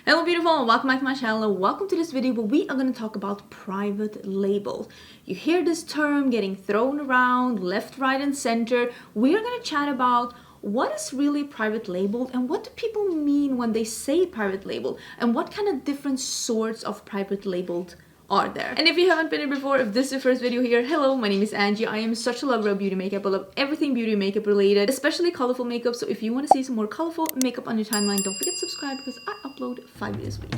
Hello beautiful and welcome back to my channel. Welcome to this video where we are going to talk about private label. You hear this term getting thrown around left, right and center. We are going to chat about what is really private label and what do people mean when they say private label and what kind of different sorts of private labeled are there. And if you haven't been here before, if this is your first video here, hello, my name is Angie. I am such a lover of beauty makeup. I love everything beauty and makeup related, especially colorful makeup. So if you want to see some more colorful makeup on your timeline, don't forget to subscribe because I upload 5 videos a week.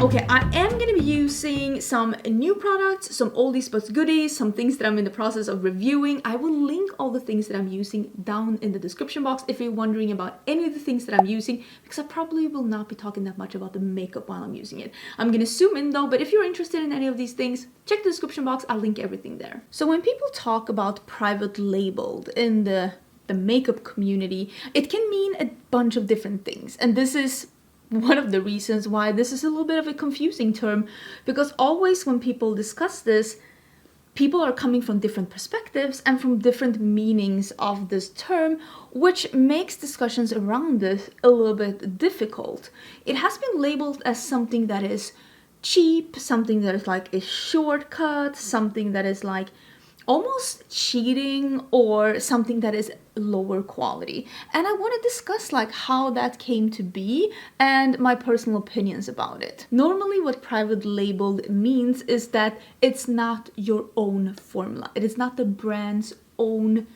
Okay, I am going to be using some new products, some oldies but goodies, some things that I'm in the process of reviewing. I will link all the things that I'm using down in the description box if you're wondering about any of the things that I'm using, because I probably will not be talking that much about the makeup while I'm using it. I'm going to zoom in though, but if you're interested in any of these things, check the description box. I'll link everything there. So when people talk about private labeled in the makeup community, it can mean a bunch of different things. And this is one of the reasons why this is a little bit of a confusing term, because always when people discuss this, people are coming from different perspectives and from different meanings of this term, which makes discussions around this a little bit difficult. It has been labeled as something that is cheap, something that is like a shortcut, something that is like almost cheating, or something that is lower quality. And I want to discuss like how that came to be and my personal opinions about it. Normally what private labeled means is that it's not your own formula. It is not the brand's own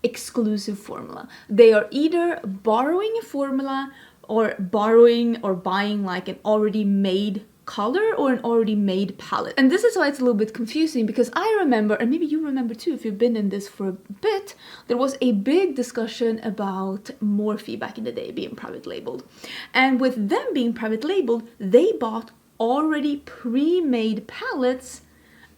exclusive formula. They are either borrowing a formula or borrowing or buying like an already made color or an already made palette. And this is why it's a little bit confusing, because I remember, and maybe you remember too if you've been in this for a bit, there was a big discussion about Morphe back in the day being private labeled. And with them being private labeled, they bought already pre-made palettes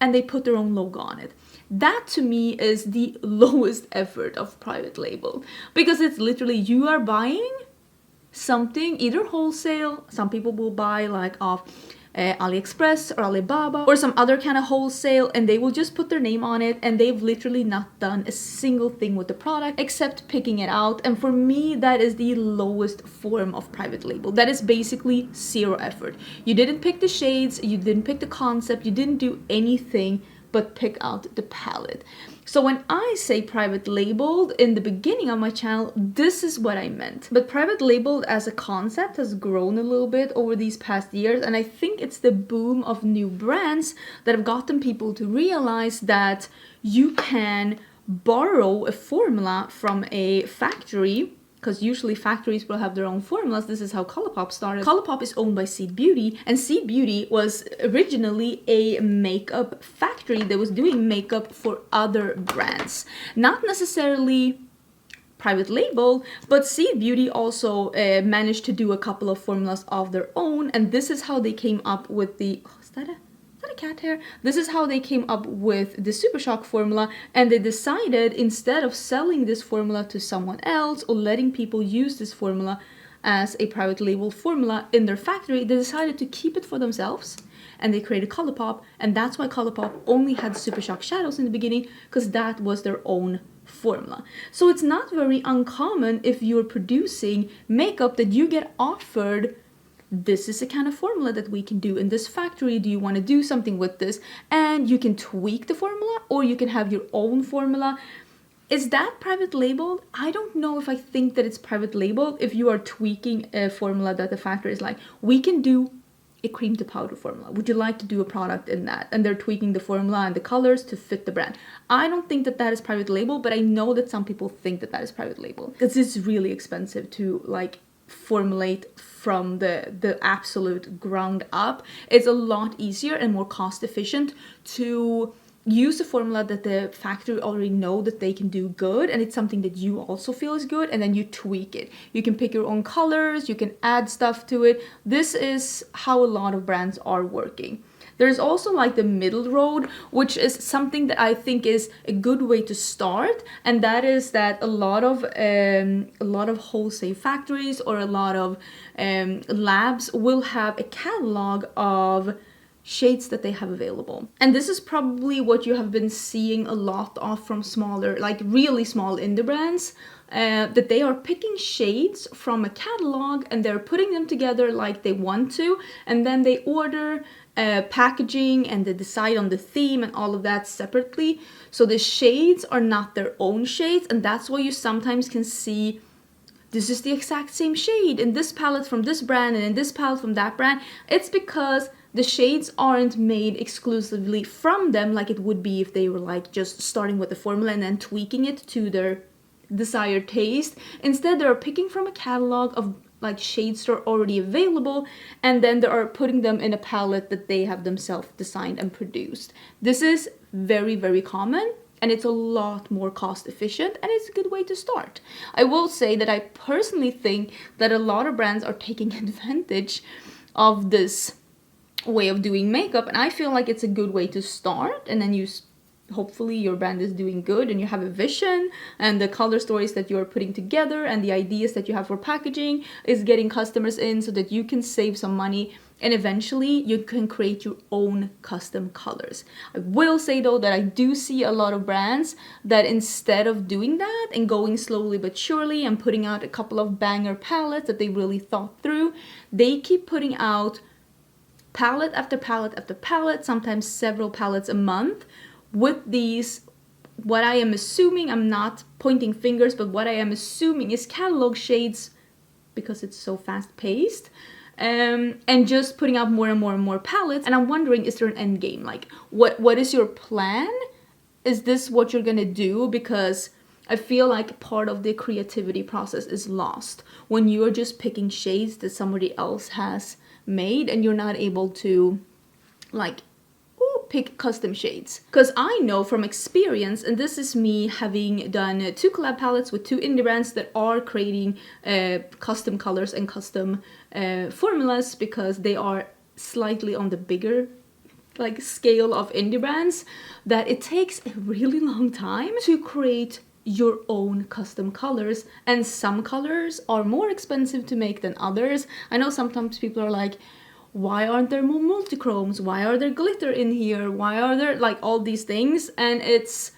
and they put their own logo on it. That to me is the lowest effort of private label, because it's literally you are buying something either wholesale, some people will buy like off AliExpress or Alibaba or some other kind of wholesale, and they will just put their name on it, and they've literally not done a single thing with the product except picking it out. And for me, that is the lowest form of private label. That is basically zero effort. You didn't pick the shades, you didn't pick the concept, you didn't do anything but pick out the palette. So when I say private labeled in the beginning of my channel, this is what I meant. But private labeled as a concept has grown a little bit over these past years, and I think it's the boom of new brands that have gotten people to realize that you can borrow a formula from a factory, because usually factories will have their own formulas. This is how Colourpop started. Colourpop is owned by Seed Beauty, and Seed Beauty was originally a makeup factory that was doing makeup for other brands. Not necessarily private label, but Seed Beauty also managed to do a couple of formulas of their own, and this is how they came up with the... Oh, is that a cat hair? This is how they came up with the Super Shock formula, and they decided instead of selling this formula to someone else or letting people use this formula as a private label formula in their factory, they decided to keep it for themselves, and they created Colourpop. And that's why Colourpop only had Super Shock shadows in the beginning, because that was their own formula. So it's not very uncommon if you're producing makeup that you get offered, this is the kind of formula that we can do in this factory. Do you want to do something with this? And you can tweak the formula, or you can have your own formula. Is that private labeled? I don't know if I think that it's private labeled if you are tweaking a formula that the factory is like, we can do a cream to powder formula. Would you like to do a product in that? And they're tweaking the formula and the colors to fit the brand. I don't think that that is private label, but I know that some people think that that is private label, because it's really expensive to like formulate from the absolute ground up. It's a lot easier and more cost efficient to use a formula that the factory already know that they can do good, and it's something that you also feel is good, and then you tweak it. You can pick your own colors, you can add stuff to it. This is how a lot of brands are working. There's also like the middle road, which is something that I think is a good way to start, and that is that a lot of wholesale factories or a lot of labs will have a catalog of shades that they have available. And this is probably what you have been seeing a lot of from smaller, like really small indie brands. that they are picking shades from a catalog and they're putting them together like they want to, and then they order packaging and they decide on the theme and all of that separately. So the shades are not their own shades, and that's why you sometimes can see this is the exact same shade in this palette from this brand and in this palette from that brand. It's because the shades aren't made exclusively from them like it would be if they were like just starting with the formula and then tweaking it to their desired taste. Instead, they're picking from a catalog of like shades that are already available, and then they are putting them in a palette that they have themselves designed and produced. This is very, very common, and it's a lot more cost efficient, and it's a good way to start. I will say that I personally think that a lot of brands are taking advantage of this way of doing makeup, and I feel like it's a good way to start, and then you hopefully your brand is doing good and you have a vision and the color stories that you're putting together and the ideas that you have for packaging is getting customers in so that you can save some money, and eventually you can create your own custom colors. I will say though that I do see a lot of brands that instead of doing that and going slowly but surely and putting out a couple of banger palettes that they really thought through, they keep putting out palette after palette after palette, sometimes several palettes a month, with these, what I am assuming, I'm not pointing fingers, but what I am assuming is catalog shades because it's so fast paced, and just putting out more and more and more palettes. And I'm wondering, is there an end game? Like, what is your plan? Is this what you're gonna do? Because I feel like part of the creativity process is lost when you're just picking shades that somebody else has made and you're not able to like pick custom shades. Because I know from experience, and this is me having done 2 collab palettes with 2 indie brands that are creating custom colors and custom formulas, because they are slightly on the bigger like scale of indie brands, that it takes a really long time to create your own custom colors, and some colors are more expensive to make than others. I know sometimes people are like, why aren't there more multichromes? Why are there glitter in here? Why are there like all these things? And it's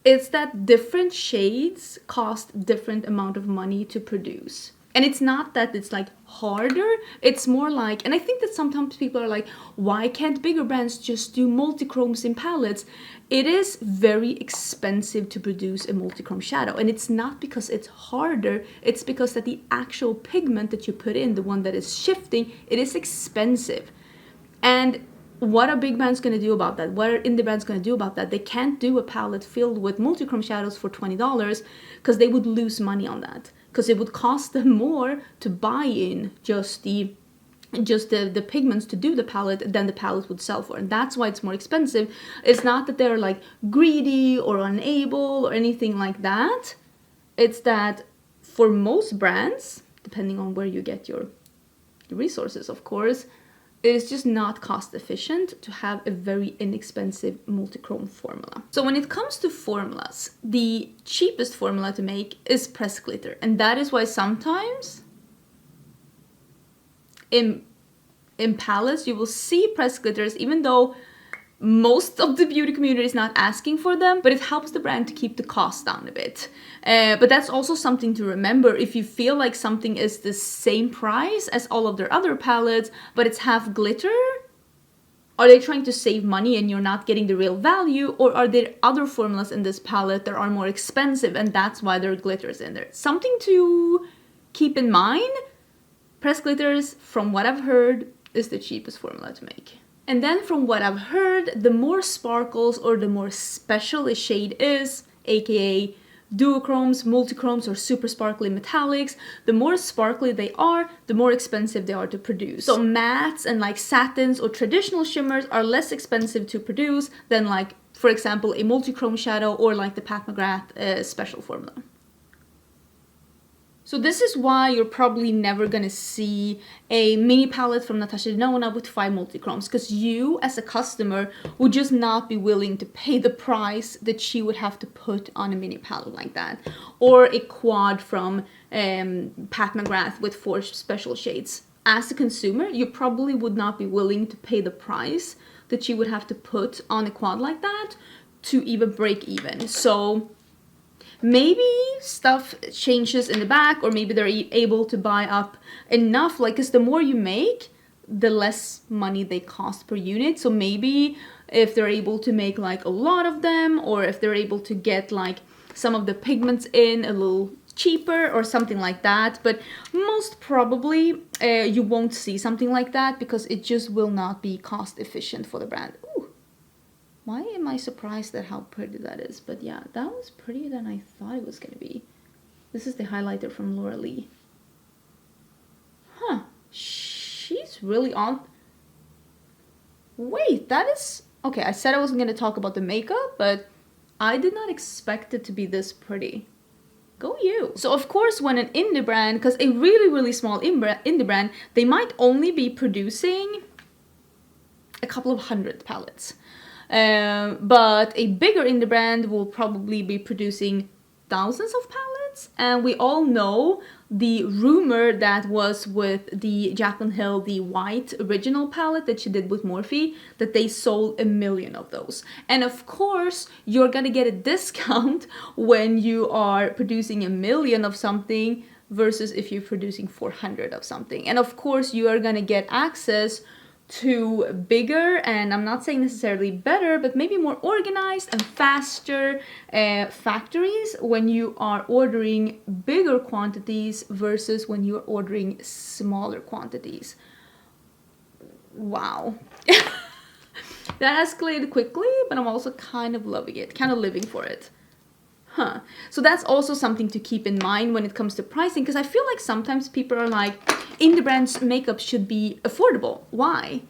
that different shades cost different amount of money to produce. And it's not that it's like harder, it's more like, and I think that sometimes people are like, why can't bigger brands just do multichromes in palettes? It is very expensive to produce a multichrome shadow, and it's not because it's harder, it's because that the actual pigment that you put in, the one that is shifting, it is expensive. And what are big brands going to do about that? What are indie brands going to do about that? They can't do a palette filled with multichrome shadows for $20 because they would lose money on that. Because it would cost them more to buy in just the pigments to do the palette than the palette would sell for. And that's why it's more expensive. It's not that they're like greedy or unable or anything like that. It's that for most brands, depending on where you get your resources, of course, it is just not cost efficient to have a very inexpensive multichrome formula. So when it comes to formulas, the cheapest formula to make is pressed glitter. And that is why sometimes in palettes you will see pressed glitters, even though most of the beauty community is not asking for them, but it helps the brand to keep the cost down a bit. But that's also something to remember. If you feel like something is the same price as all of their other palettes, but it's half glitter, are they trying to save money and you're not getting the real value? Or are there other formulas in this palette that are more expensive and that's why there are glitters in there? Something to keep in mind. Pressed glitters, from what I've heard, is the cheapest formula to make. And then from what I've heard, the more sparkles or the more special a shade is, aka duochromes, multichromes, or super sparkly metallics, the more sparkly they are, the more expensive they are to produce. So mattes and like satins or traditional shimmers are less expensive to produce than like, for example, a multichrome shadow or like the Pat McGrath special formula. So this is why you're probably never gonna see a mini palette from Natasha Denona with 5 multichromes, because you as a customer would just not be willing to pay the price that she would have to put on a mini palette like that. Or a quad from Pat McGrath with 4 special shades. As a consumer, you probably would not be willing to pay the price that she would have to put on a quad like that to even break even. So maybe stuff changes in the back, or maybe they're able to buy up enough, like, because the more you make, the less money they cost per unit. So maybe if they're able to make like a lot of them, or if they're able to get like some of the pigments in a little cheaper or something like that. But most probably you won't see something like that, because it just will not be cost efficient for the brand. Ooh, why am I surprised at how pretty that is? But yeah, that was prettier than I thought it was gonna be. This is the highlighter from Laura Lee. Huh, she's really on. Wait, that is... Okay, I said I wasn't gonna talk about the makeup, but I did not expect it to be this pretty. Go you. So of course, when an indie brand, because a really small indie brand, they might only be producing a couple of hundred palettes. But a bigger indie brand will probably be producing thousands of palettes. And we all know the rumor that was with the Jaclyn Hill, the white original palette that she did with Morphe, that they sold 1 million of those. And of course, you're gonna get a discount when you are producing 1 million of something versus if you're producing 400 of something. And of course, you are gonna get access to bigger, and I'm not saying necessarily better, but maybe more organized and faster factories when you are ordering bigger quantities versus when you're ordering smaller quantities. Wow. That escalated quickly, but I'm also kind of loving it, kind of living for it. Huh. So that's also something to keep in mind when it comes to pricing, because I feel like sometimes people are like, indie brands makeup should be affordable. Why?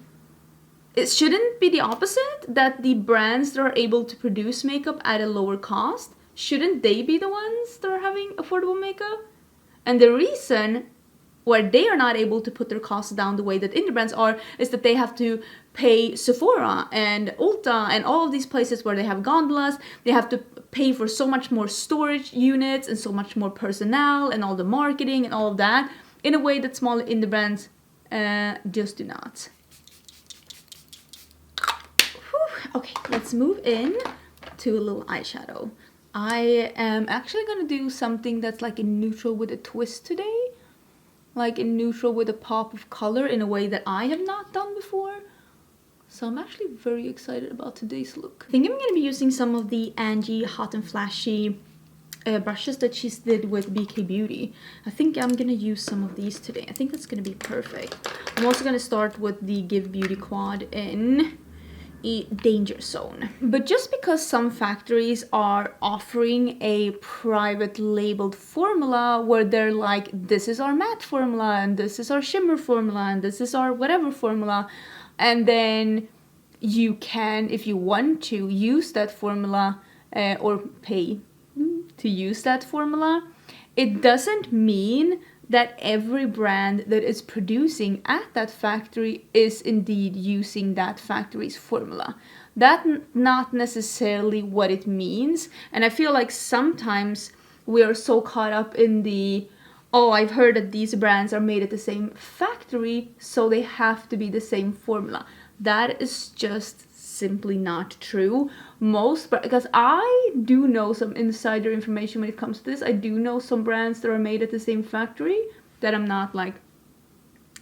It shouldn't be the opposite, that the brands that are able to produce makeup at a lower cost, shouldn't they be the ones that are having affordable makeup? And the reason where they are not able to put their costs down the way that indie brands are is that they have to pay Sephora and Ulta and all of these places where they have gondolas. They have to pay for so much more storage units and so much more personnel and all the marketing and all of that, in a way that smaller indie brands just do not. Whew. Okay, let's move in to a little eyeshadow. I am actually gonna do something that's like a neutral with a twist today. Like a neutral with a pop of color in a way that I have not done before. So I'm actually very excited about today's look. I think I'm gonna be using some of the Angie Hot and Flashy brushes that she did with BK Beauty. I think I'm gonna use some of these today. I think that's gonna be perfect. I'm also gonna start with the Give Beauty quad in a Danger Zone. But just because some factories are offering a private labeled formula where they're like, this is our matte formula and this is our shimmer formula and this is our whatever formula, and then you can, if you want to, use that formula or pay to use that formula, it doesn't mean that every brand that is producing at that factory is indeed using that factory's formula. That's not necessarily what it means. And I feel like sometimes we are so caught up in the, oh, I've heard that these brands are made at the same factory, so they have to be the same formula. That is just simply not true. Because I do know some insider information when it comes to this. I do know some brands that are made at the same factory that I'm not like,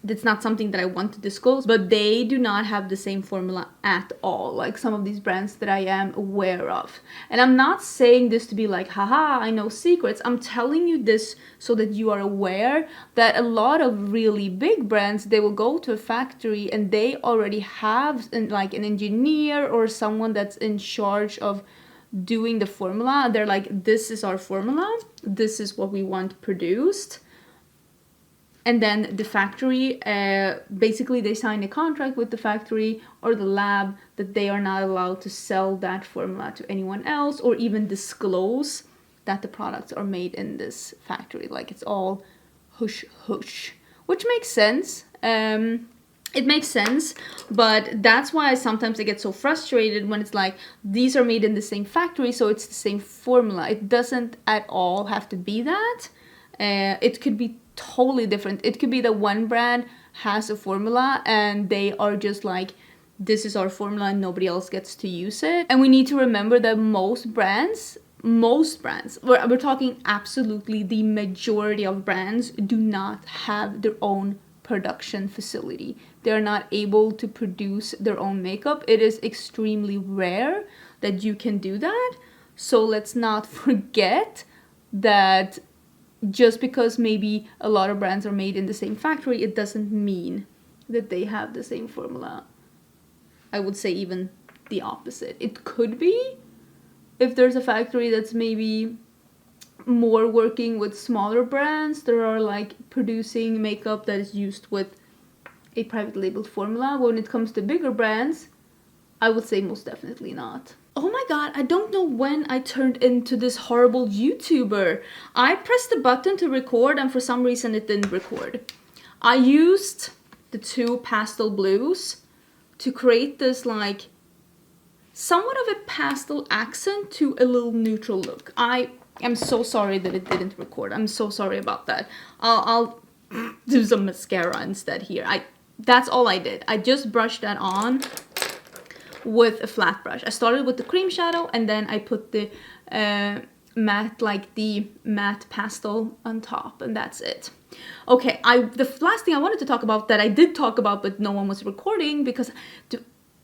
that's not something that I want to disclose, but they do not have the same formula at all, like some of these brands that I am aware of. And I'm not saying this to be like, haha, I know secrets. I'm telling you this so that you are aware that a lot of really big brands, they will go to a factory and they already have like an engineer or someone that's in charge of doing the formula. They're like, this is our formula, this is what we want produced. And then the factory, basically they sign a contract with the factory or the lab that they are not allowed to sell that formula to anyone else or even disclose that the products are made in this factory. Like, it's all hush hush, which makes sense. It makes sense, but that's why sometimes I get so frustrated when it's like, these are made in the same factory, so it's the same formula. It doesn't at all have to be that. It could be totally different. It could be that one brand has a formula and they are just like, this is our formula and nobody else gets to use it. And we need to remember that most brands most brands, we're talking absolutely the majority of brands, do not have their own production facility. They're not able to produce their own makeup. It is extremely rare that you can do that. So let's not forget that just because maybe a lot of brands are made in the same factory, it doesn't mean that they have the same formula. I would say even the opposite. It could be if there's a factory that's maybe more working with smaller brands that are like producing makeup that is used with a private labeled formula. When it comes to bigger brands, I would say most definitely not. Oh my god, I don't know when I turned into this horrible YouTuber. I pressed the button to record and for some reason it didn't record. I used the two pastel blues to create this like somewhat of a pastel accent to a little neutral look. I am so sorry that it didn't record. I'm so sorry about that. I'll do some mascara instead here. That's all I did. I just brushed that on with a flat brush. I started with the cream shadow and then I put the matte pastel on top, and that's it. Okay, the last thing I wanted to talk about that I did talk about but no one was recording because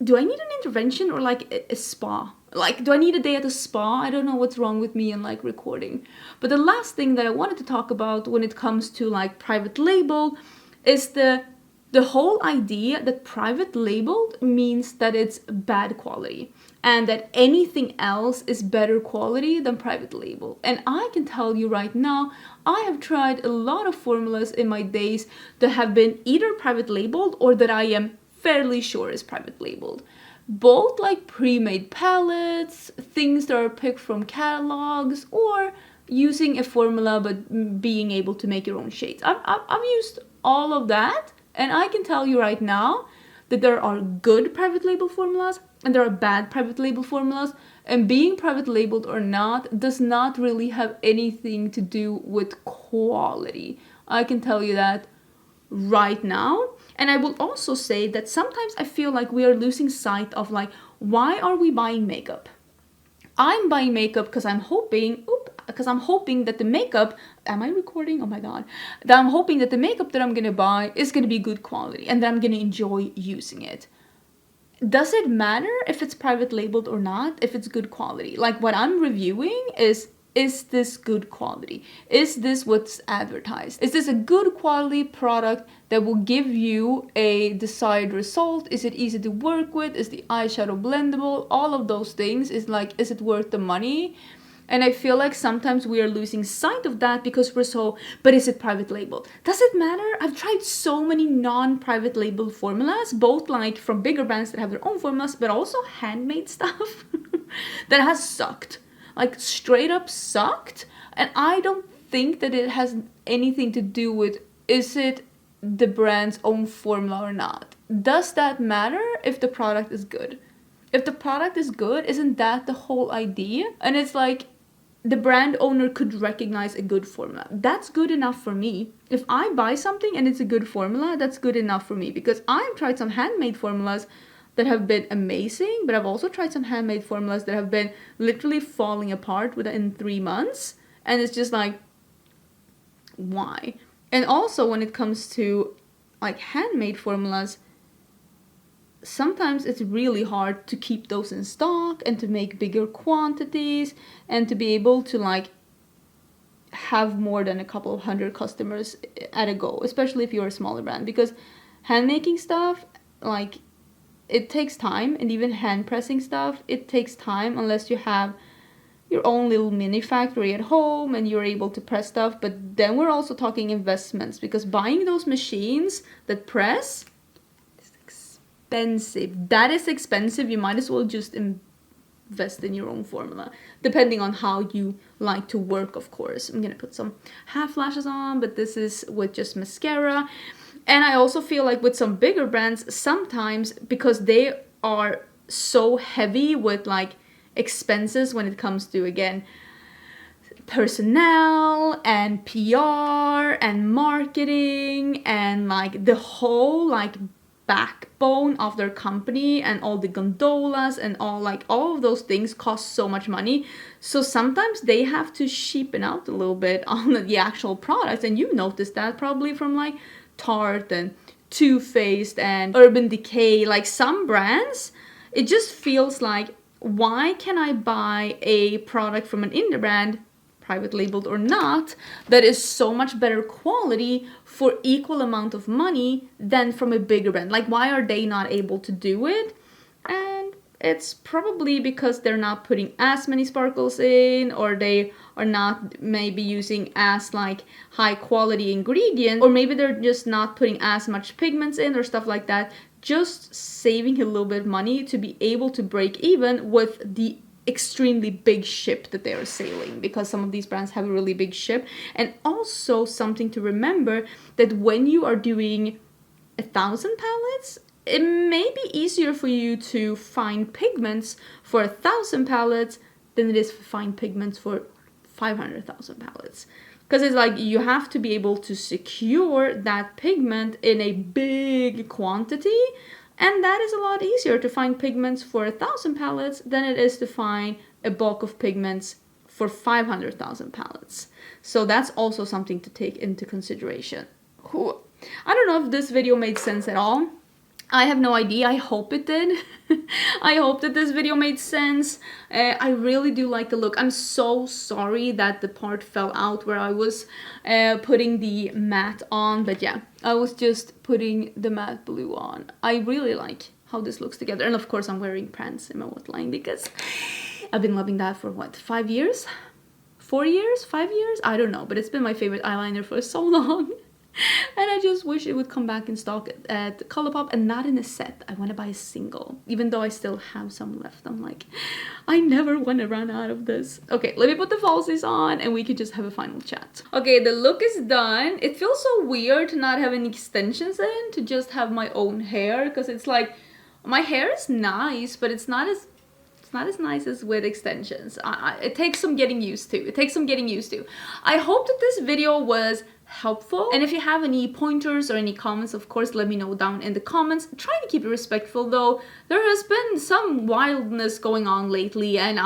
do I need an intervention or like a spa? Like, do I need a day at a spa? I don't know what's wrong with me and like recording. But the last thing that I wanted to talk about when it comes to like private label is the whole idea that private labeled means that it's bad quality and that anything else is better quality than private label. And I can tell you right now, I have tried a lot of formulas in my days that have been either private labeled or that I am fairly sure is private labeled. Both like pre-made palettes, things that are picked from catalogs, or using a formula but being able to make your own shades. I've used all of that, and I can tell you right now that there are good private label formulas and there are bad private label formulas, and being private labeled or not does not really have anything to do with quality. I can tell you that right now. And I will also say that sometimes I feel like we are losing sight of like, why are we buying makeup? I'm buying makeup because I'm hoping that the makeup, am I recording? Oh my god. That I'm hoping that the makeup that I'm gonna buy is gonna be good quality and that I'm gonna enjoy using it. Does it matter if it's private labeled or not, if it's good quality? Like what I'm reviewing is this good quality? Is this what's advertised? Is this a good quality product that will give you a desired result? Is it easy to work with? Is the eyeshadow blendable? All of those things is like, is it worth the money? And I feel like sometimes we are losing sight of that because we're so, but is it private label? Does it matter? I've tried so many non-private label formulas, both like from bigger brands that have their own formulas, but also handmade stuff that has sucked. Like straight up sucked. And I don't think that it has anything to do with, is it the brand's own formula or not? Does that matter if the product is good? If the product is good, isn't that the whole idea? And it's like, the brand owner could recognize a good formula. That's good enough for me. If I buy something and it's a good formula, that's good enough for me, because I've tried some handmade formulas that have been amazing, but I've also tried some handmade formulas that have been literally falling apart within 3 months. And it's just like, why? And also when it comes to like handmade formulas, sometimes it's really hard to keep those in stock and to make bigger quantities and to be able to like have more than a couple of hundred customers at a go, especially if you're a smaller brand, because hand making stuff, like, it takes time, and even hand pressing stuff, it takes time unless you have your own little mini factory at home and you're able to press stuff. But then we're also talking investments, because buying those machines that press is expensive. That is expensive. You might as well just invest in your own formula, depending on how you like to work, of course. I'm gonna put some half lashes on, but this is with just mascara. And I also feel like with some bigger brands, sometimes because they are so heavy with like expenses when it comes to, again, personnel and PR and marketing and like the whole like backbone of their company, and all the gondolas and all of those things cost so much money. So sometimes they have to cheapen out a little bit on the actual products, and you noticed that probably from like Tarte and Too Faced and Urban Decay. Like some brands, it just feels like, why can I buy a product from an indie brand, private labeled or not, that is so much better quality for equal amount of money than from a bigger brand? Like, why are they not able to do it? And it's probably because they're not putting as many sparkles in, or they are not maybe using as like high quality ingredients, or maybe they're just not putting as much pigments in or stuff like that, just saving a little bit of money to be able to break even with the extremely big ship that they are sailing, because some of these brands have a really big ship. And also something to remember, that when you are doing 1,000 palettes, it may be easier for you to find pigments for 1,000 palettes than it is to find pigments for 500,000 palettes. Because it's like you have to be able to secure that pigment in a big quantity, and that is a lot easier to find pigments for 1,000 palettes than it is to find a bulk of pigments for 500,000 palettes. So that's also something to take into consideration. Cool. I don't know if this video made sense at all. I have no idea. I hope it did. I hope that this video made sense. I really do like the look. I'm so sorry that the part fell out where I was putting the matte on. But yeah, I was just putting the matte blue on. I really like how this looks together. And of course I'm wearing pants in my waterline because I've been loving that for what, 5 years? 4 years? 5 years? I don't know. But it's been my favorite eyeliner for so long. And I just wish it would come back in stock at Colourpop, and not in a set. I want to buy a single, even though I still have some left. I'm like, I never want to run out of this. Okay, let me put the falsies on and we could just have a final chat. Okay, the look is done. It feels so weird to not have any extensions in, to just have my own hair, because it's like, my hair is nice, but it's not as nice as with extensions. It takes some getting used to. I hope that this video was helpful, and if you have any pointers or any comments, of course let me know down in the comments. Try to keep it respectful though. There has been some wildness going on lately, and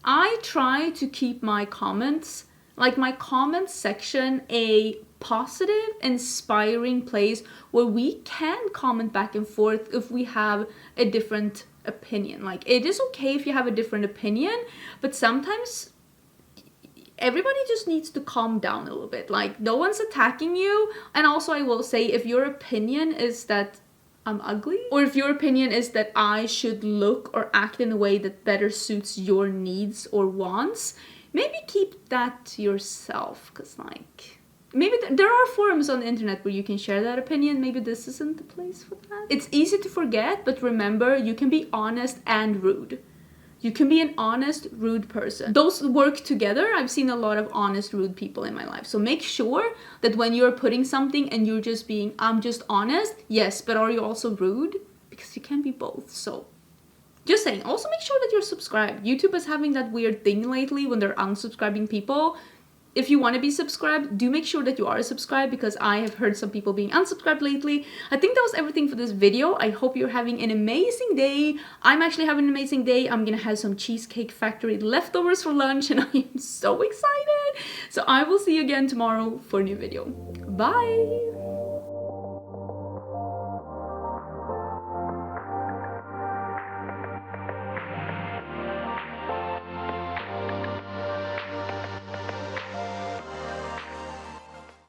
I try to keep my comments, like my comment section, a positive, inspiring place where we can comment back and forth if we have a different opinion. Like, it is okay if you have a different opinion, but sometimes everybody just needs to calm down a little bit. Like, no one's attacking you. And also I will say, if your opinion is that I'm ugly, or if your opinion is that I should look or act in a way that better suits your needs or wants, maybe keep that to yourself. Because like, maybe there are forums on the internet where you can share that opinion. Maybe this isn't the place for that. It's easy to forget, but remember, you can be honest and rude. You can be an honest, rude person. Those work together. I've seen a lot of honest, rude people in my life. So make sure that when you're putting something and you're just being, I'm just honest, yes, but are you also rude? Because you can be both. So just saying. Also make sure that you're subscribed. YouTube is having that weird thing lately when they're unsubscribing people. If you want to be subscribed, do make sure that you are subscribed, because I have heard some people being unsubscribed lately. I think that was everything for this video. I hope you're having an amazing day. I'm actually having an amazing day. I'm gonna have some Cheesecake Factory leftovers for lunch, and I am so excited. So I will see you again tomorrow for a new video. Bye!